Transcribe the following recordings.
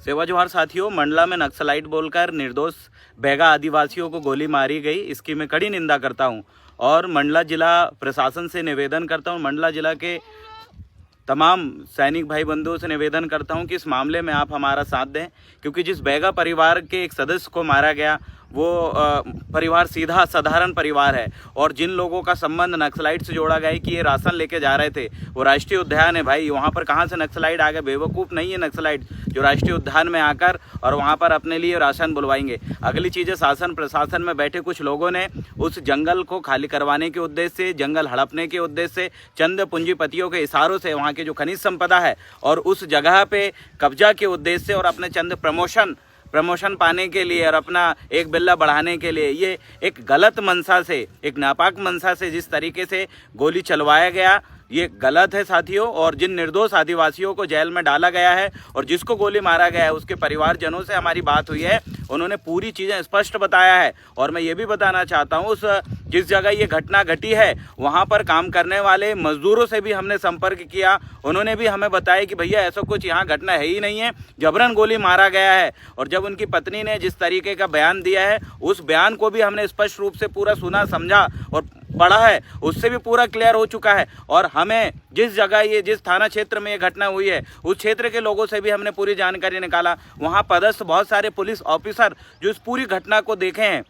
सेवा जोहार साथियों। मंडला में नक्सलाइट बोलकर निर्दोष बैगा आदिवासियों को गोली मारी गई, इसकी मैं कड़ी निंदा करता हूं और मंडला जिला प्रशासन से निवेदन करता हूं, मंडला जिला के तमाम सैनिक भाई बंधुओं से निवेदन करता हूं कि इस मामले में आप हमारा साथ दें, क्योंकि जिस बैगा परिवार के एक सदस्य को मारा गया वो परिवार सीधा साधारण परिवार है और जिन लोगों का संबंध नक्सलाइट से जोड़ा गया है कि ये राशन लेके जा रहे थे, वो राष्ट्रीय उद्यान है भाई, वहाँ पर कहाँ से नक्सलाइट आ गए? बेवकूफ़ नहीं है नक्सलाइट जो राष्ट्रीय उद्यान में आकर और वहाँ पर अपने लिए राशन बुलवाएंगे। अगली चीज़ है, शासन प्रशासन में बैठे कुछ लोगों ने उस जंगल को खाली करवाने के उद्देश्य से, जंगल हड़पने के उद्देश्य से, चंद पूंजीपतियों के इशारों से वहाँ की जो खनिज संपदा है और उस जगह पे कब्जा के उद्देश्य से और अपने चंद प्रमोशन पाने के लिए और अपना एक बिल्ला बढ़ाने के लिए ये एक गलत मंशा से, एक नापाक मंशा से जिस तरीके से गोली चलवाया गया, ये गलत है साथियों। और जिन निर्दोष आदिवासियों को जेल में डाला गया है और जिसको गोली मारा गया है उसके परिवारजनों से हमारी बात हुई है, उन्होंने पूरी चीज़ें स्पष्ट बताया है। और मैं ये भी बताना चाहता हूँ, उस जिस जगह ये घटना घटी है वहाँ पर काम करने वाले मजदूरों से भी हमने संपर्क किया, उन्होंने भी हमें बताया कि भैया ऐसा कुछ यहाँ घटना है ही नहीं है, जबरन गोली मारा गया है। और जब उनकी पत्नी ने जिस तरीके का बयान दिया है, उस बयान को भी हमने स्पष्ट रूप से पूरा सुना, समझा और पढ़ा है, उससे भी पूरा क्लियर हो चुका है। और हमें जिस जगह ये, जिस थाना क्षेत्र में ये घटना हुई है, उस क्षेत्र के लोगों से भी हमने पूरी जानकारी निकाला। वहाँ पदस्थ बहुत सारे पुलिस ऑफिसर जो इस पूरी घटना को देखे हैं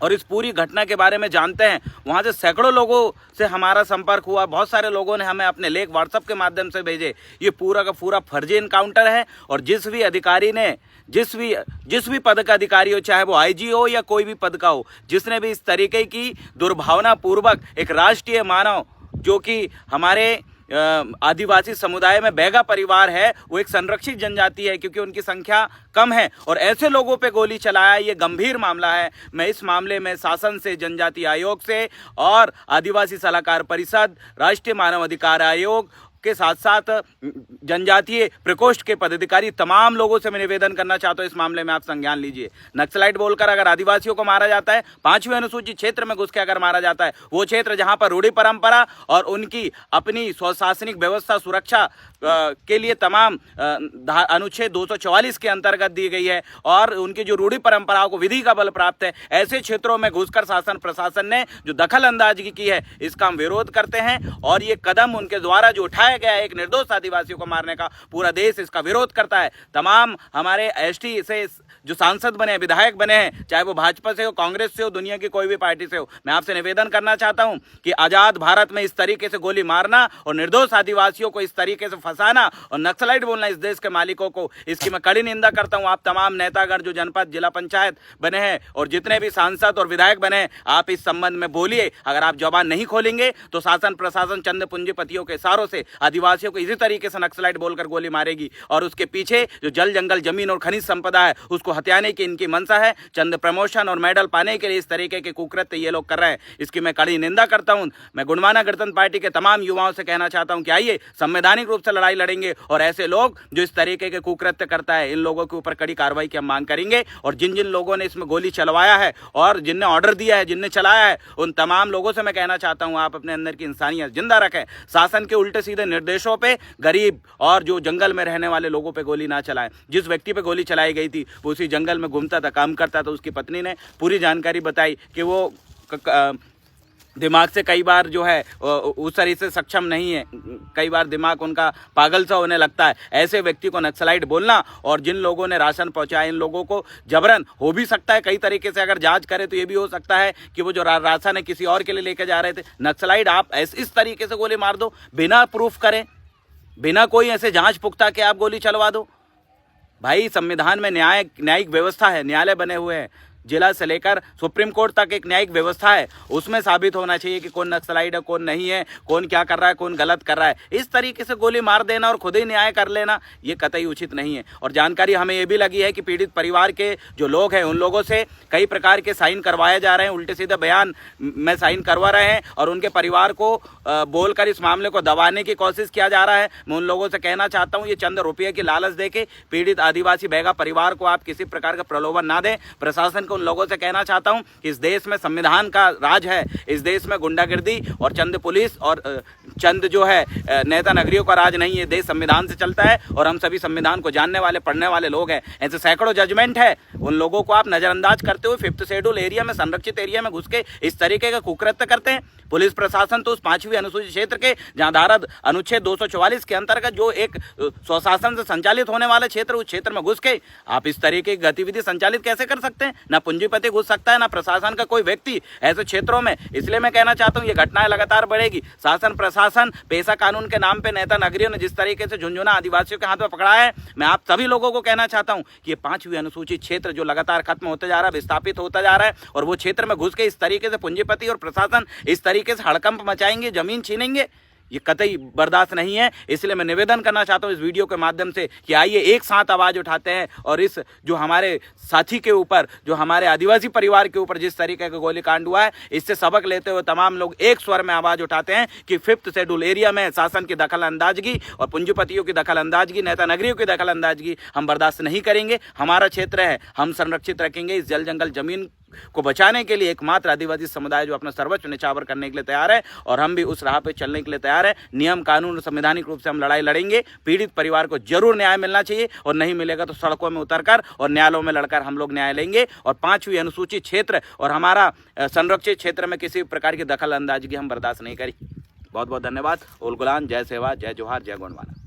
और इस पूरी घटना के बारे में जानते हैं, वहाँ से सैकड़ों लोगों से हमारा संपर्क हुआ। बहुत सारे लोगों ने हमें अपने लेख व्हाट्सएप के माध्यम से भेजे। ये पूरा का पूरा फर्जी इनकाउंटर है और जिस भी अधिकारी ने, जिस भी पद का अधिकारी हो, चाहे वो आईजी हो या कोई भी पद का हो, जिसने भी इस तरीके की दुर्भावना पूर्वक एक राष्ट्रीय मानव जो कि हमारे आदिवासी समुदाय में बैगा परिवार है, वो एक संरक्षित जनजाति है क्योंकि उनकी संख्या कम है और ऐसे लोगों पे गोली चलाया, ये गंभीर मामला है। मैं इस मामले में शासन से, जनजाति आयोग से और आदिवासी सलाहकार परिषद, राष्ट्रीय मानव अधिकार आयोग के साथ साथ जनजातीय प्रकोष्ठ के पदाधिकारी, तमाम लोगों से मैं निवेदन करना चाहता हूं, इस मामले में आप संज्ञान लीजिए। नक्सलाइट बोलकर अगर आदिवासियों को मारा जाता है, 5वीं अनुसूचित क्षेत्र में घुस के अगर मारा जाता है, वो क्षेत्र जहां पर रूढ़ी परंपरा और उनकी अपनी स्वशासनिक व्यवस्था सुरक्षा के लिए तमाम अनुच्छेद 244 के अंतर्गत दी गई है और उनकी जो रूढ़ी परंपराओं को विधि का बल प्राप्त है, ऐसे क्षेत्रों में घुसकर शासन प्रशासन ने जो दखल अंदाजगी की है, इसका हम विरोध करते हैं। और ये कदम उनके द्वारा जो उठाया गया है एक निर्दोष आदिवासियों को मारने का, पूरा देश इसका विरोध करता है। तमाम हमारे एसटी से जो सांसद बने, विधायक बने हैं, चाहे वो भाजपा से हो, कांग्रेस से हो, दुनिया की कोई भी पार्टी से हो, मैं आपसे निवेदन करना चाहता हूं कि आजाद भारत में इस तरीके से गोली मारना और निर्दोष आदिवासियों को इस तरीके से फंसाना और नक्सलाइट बोलना इस देश के मालिकों को, इसकी मैं कड़ी निंदा करता हूं। आप तमाम नेतागण जो जनपद, जिला पंचायत बने हैं और जितने भी सांसद और विधायक बने हैं, आप इस संबंध में बोलिए। अगर आप जबान नहीं खोलेंगे तो शासन प्रशासन चंद पूंजीपतियों के इशारों से आदिवासियों को इसी तरीके से नक्सलाइट बोलकर गोली मारेगी और उसके पीछे जो जल जंगल जमीन और खनिज संपदा है उसको हथियाने की इनकी मंशा है। चंद प्रमोशन और मेडल पाने के लिए इस तरीके के कुकृत्य ये लोग कर रहे हैं, इसकी मैं कड़ी निंदा करता हूं। मैं गुणमाना गणतंत्र पार्टी के तमाम युवाओं से कहना चाहता हूं कि आइए संवैधानिक रूप से लड़ाई लड़ेंगे और ऐसे लोग जो इस तरीके के कुकृत्य करता है, इन लोगों के ऊपर कड़ी कार्रवाई की हम मांग करेंगे। और जिन जिन लोगों ने इसमें गोली चलवाया है और जिनने ऑर्डर दिया है, जिनने चलाया है, उन तमाम लोगों से मैं कहना चाहता हूं आप अपने अंदर की इंसानियत जिंदा रखें। शासन के उल्टे सीधे निर्देशों पे गरीब और जो जंगल में रहने वाले लोगों पे गोली ना चलाएं। जिस व्यक्ति पे गोली चलाई गई थी वो उसी जंगल में घूमता था, काम करता था। उसकी पत्नी ने पूरी जानकारी बताई कि वो दिमाग से कई बार जो है उस तरह से सक्षम नहीं है, कई बार दिमाग उनका पागल सा होने लगता है। ऐसे व्यक्ति को नक्सलाइट बोलना और जिन लोगों ने राशन पहुंचाया, इन लोगों को जबरन, हो भी सकता है कई तरीके से अगर जांच करें तो ये भी हो सकता है कि वो जो राशन है किसी और के लिए लेके जा रहे थे। नक्सलाइट आप इस तरीके से गोली मार दो, बिना प्रूफ करें, बिना कोई ऐसे जांच पुख्ता के आप गोली चलवा दो। भाई संविधान में न्यायिक व्यवस्था है, न्यायालय बने हुए हैं, जिला से लेकर सुप्रीम कोर्ट तक एक न्यायिक व्यवस्था है, उसमें साबित होना चाहिए कि कौन नक्सलाइट है, कौन नहीं है, कौन क्या कर रहा है, कौन गलत कर रहा है। इस तरीके से गोली मार देना और खुद ही न्याय कर लेना ये कतई उचित नहीं है। और जानकारी हमें ये भी लगी है कि पीड़ित परिवार के जो लोग हैं उन लोगों से कई प्रकार के साइन करवाए जा रहे हैं, उल्टे सीधे बयान में साइन करवा रहे हैं और उनके परिवार को बोलकर इस मामले को दबाने की कोशिश किया जा रहा है। मैं उन लोगों से कहना चाहता हूँ, ये चंद रुपये की लालच देके पीड़ित आदिवासी बैगा परिवार को आप किसी प्रकार का प्रलोभन ना दें। प्रशासन उन लोगों से कहना चाहता हूं कि इस देश में संविधान का राज है, इस देश में गुंडागिर्दी और चंद पुलिस और चंद जो है नेता नगरियों का राज नहीं है। देश संविधान से चलता है और हम सभी संविधान को जानने वाले पढ़ने वाले लोग हैं। ऐसे सैकड़ों जजमेंट है, उन लोगों को आप नजरअंदाज करते हुए 5th शेड्यूल एरिया में, संरक्षित एरिया में घुस के इस तरीके का कुकृत्य करते हैं। पुलिस प्रशासन तो उस 5वीं अनुसूचित क्षेत्र के, जहां धारा अनुच्छेद 244 के अंतर्गत जो एक स्वशासन से संचालित होने वाला क्षेत्र, उस क्षेत्र में घुस के आप इस तरीके की गतिविधि संचालित कैसे कर सकते हैं? ना पूंजीपति घुस सकता है, ना प्रशासन का कोई व्यक्ति ऐसे क्षेत्रों में। इसलिए मैं कहना चाहता हूं ये घटनाएं लगातार बढ़ेगी। शासन प्रशासन पेशा कानून के नाम पे नेता नगरियों ने जिस तरीके से झुंझुना आदिवासियों के हाथ में पकड़ा है, मैं आप सभी लोगों को कहना चाहता हूं कि ये 5वीं अनुसूचित क्षेत्र जो लगातार खत्म होता जा रहा है, विस्थापित होता जा रहा है, और वो क्षेत्र में घुस के इस तरीके से पूंजीपति और प्रशासन इस तरीके से हड़कंप मचाएंगे, जमीन छीनेंगे, ये कतई बर्दाश्त नहीं है। इसलिए मैं निवेदन करना चाहता हूं इस वीडियो के माध्यम से कि आइए एक साथ आवाज उठाते हैं और इस जो हमारे साथी के ऊपर, जो हमारे आदिवासी परिवार के ऊपर जिस तरीके का गोलीकांड हुआ है, इससे सबक लेते हुए तमाम लोग एक स्वर में आवाज उठाते हैं कि 5th शेड्यूल एरिया में शासन की दखल अंदाजगी और पूंजीपतियों की दखल अंदाजगी, नेता नगरियों की दखल अंदाजगी हम बर्दाश्त नहीं करेंगे। हमारा क्षेत्र है, हम संरक्षित रखेंगे। इस जल जंगल जमीन को बचाने के लिए एकमात्र आदिवासी समुदाय जो अपना सर्वस्व न्यौछावर करने के लिए तैयार है, और हम भी उस राह पे चलने के लिए तैयार है। नियम कानून और संवैधानिक रूप से हम लड़ाई लड़ेंगे। पीड़ित परिवार को जरूर न्याय मिलना चाहिए, और नहीं मिलेगा तो सड़कों में उतरकर और न्यायालयों में लड़कर हम लोग न्याय लेंगे। और 5वीं अनुसूचित क्षेत्र और हमारा संरक्षित क्षेत्र में किसी प्रकार की दखल अंदाजगी हम बर्दाश्त नहीं करेंगे। बहुत बहुत धन्यवाद। उल गुलान, जय सेवा, जय जोहार, जय गोंडवाना।